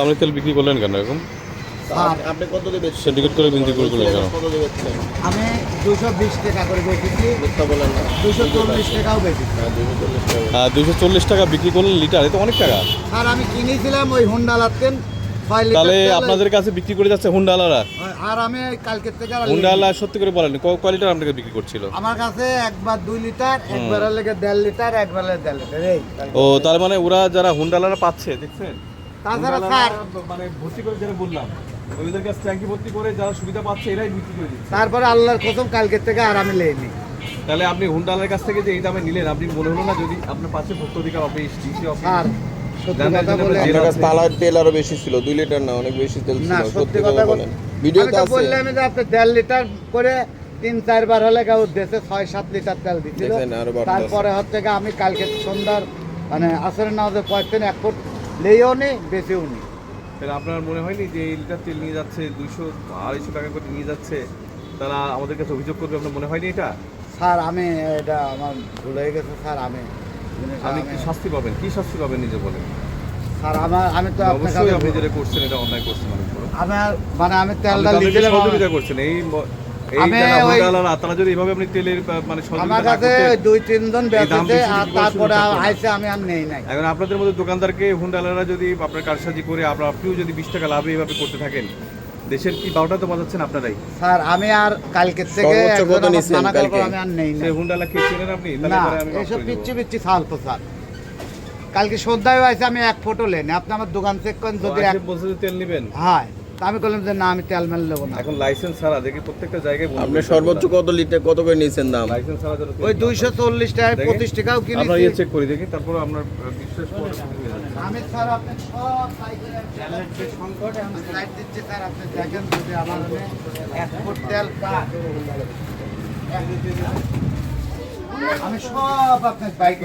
আপনি তেল বিক্রি করলেন কেন এরকম? আপনি কত দেবেন? সিন্ডিকেট করে বিক্রি করলেন কেন? কত দেবেন? আমি 220 টাকা করে বেচেছি, মিথ্যা বলেন না। 240 টাকাও বেচেছি। হ্যাঁ 240 টাকা। 240 টাকা বিক্রি করলেন লিটার, এ তো অনেক টাকা। আর আমি কিনেছিলাম ওই হুন্ডা লাতেন 6 লিটার তাহলে তেল। আপনাদের কাছে বিক্রি করে যাচ্ছে হুন্ডালারা। আর আমি কালকে থেকে আর হুন্ডালা সত্যি করে বলেন কয় লিটার আপনাকে বিক্রি করছিল? আমার কাছে একবার 2 লিটার, একবার লেগে 1.5 লিটার, একবার 1.5 লিটার এই। ও তার মানে ওরা যারা হুন্ডালারা পাচ্ছে দেখছেন, তাছাড়া স্যার মানে ভর্তি করে যারা বললাম ওদের কাছে ট্যাঙ্কি ভর্তি করে যারা সুবিধা পাচ্ছে এরাই বিক্রি করে দিচ্ছে। তারপরে আল্লাহর কসম কালকে থেকে আর আমি লেইনি। তাহলে আপনি হুন্ডালার কাছ থেকে যে এই দামে নিলেন, আপনি মনে হলো না যদি আপনার পাশে ভোক্তা অধিকার অফিস, ডিসি অফিস, আর সত্যি জানার কথা জন্য বলে আমরা আপনার কাছে তালার তেল আরো বেশি ছিল, 2 লিটার না, অনেক বেশি তেল ছিল। না, সত্যি কথা বলেন, ভিডিওতে আমি তো আছে। বললাম যে আপনি 1.5 লিটার করে 3-4 বার হলে কেউ দেশে 6-7 লিটার তেল দিছিল। দেখেন, আরো বাড়তেছে। তারপরে হচ্ছে কি আমি কালকে সন্ধ্যার মানে আসরের নামাজে পড়তেন 1 ফুট লেইও নি, বেশিও নি। তাহলে আপনার মনে হয়নি যে এই লিটার তেল নিয়ে যাচ্ছে 200-250 টাকা করে নিয়ে যাচ্ছে, তারা আমাদের কাছে অভিযোগ করবে, আপনার মনে হয়নি এটা? স্যার আমি এটা আমার ভুল হয়ে গেছে স্যার। আমি আপনি কি শাস্তি পাবেন? কি শাস্তি পাবেন নিজে বলেন? স্যার আমি তো আপনার অবশ্যই আপনি কাছে যেটা করছেন এটা অন্যায় করছেন অনেক বড়। আমার মানে আমি আপনি তেলটা তাদেরকে লিখেছিলাম। সহযোগিতা করছেন এই আমি যারা ওই- হুন্ডালারা, তারা যদি এভাবে আপনি তেলের মানে আমার সহযোগিতা না কাছে করতেন, 2-3 জন এই দাম বেচেছে বেশি আর বিক্রি করার তারপরে সুযোগ থাকতো না। আইসে আমি আর নেই নাই। এখন আপনাদের মধ্যে দোকানদারকে হুন্ডালারা যদি আপনার কারসাজি করে আপনিও যদি 20 টাকা লাভে এভাবে করতে থাকেন, দেশের কি 12টা তো বাজাচ্ছেন আপনারাই। স্যার আমি আর কালকে থেকে সর্বোচ্চ একজন কত আমার নিছেন মানা করার পর কালকে? আমি আর নেই নাই। সেই হুন্ডালা কে চেনেন আপনি? তাহলে না, পরে আমি মাফ এসব করে পিচ্ছি দেবো। পিচ্ছি ফালতু স্যার। কালকে সন্ধ্যায় আছে আমি 1 ফটো লেন, আপনি আমার দোকান চেক করেন যদি আজকে বলছে যে তেল নেবেন, হয় তা আমি বললাম যে না আমি তেল মেল নেবো না। এখন লাইসেন্স ছাড়া দেখি প্রত্যেকটা জায়গায় বন্ধ আপনি করে সর্বোচ্চ দেয়। কত লিটার কত করে নিয়েছেন দাম? লাইসেন্স ছাড়া যেন তেল ওই না 240 টাকায় দেখেন, 25 টাকাও পায়। আমরা কিনেছি। ইয়ে চেক করি দেখি, তারপর আপনার বিশ্বাস করে হয়ে যাচ্ছে। আমি স্যার আপনি সব সাইকেলের সংকট আমি লাইট দিচ্ছি স্যার, আপনি দেখেন যদি আমার 1 ফুট তেল পান। আমি সব আপনার বাইক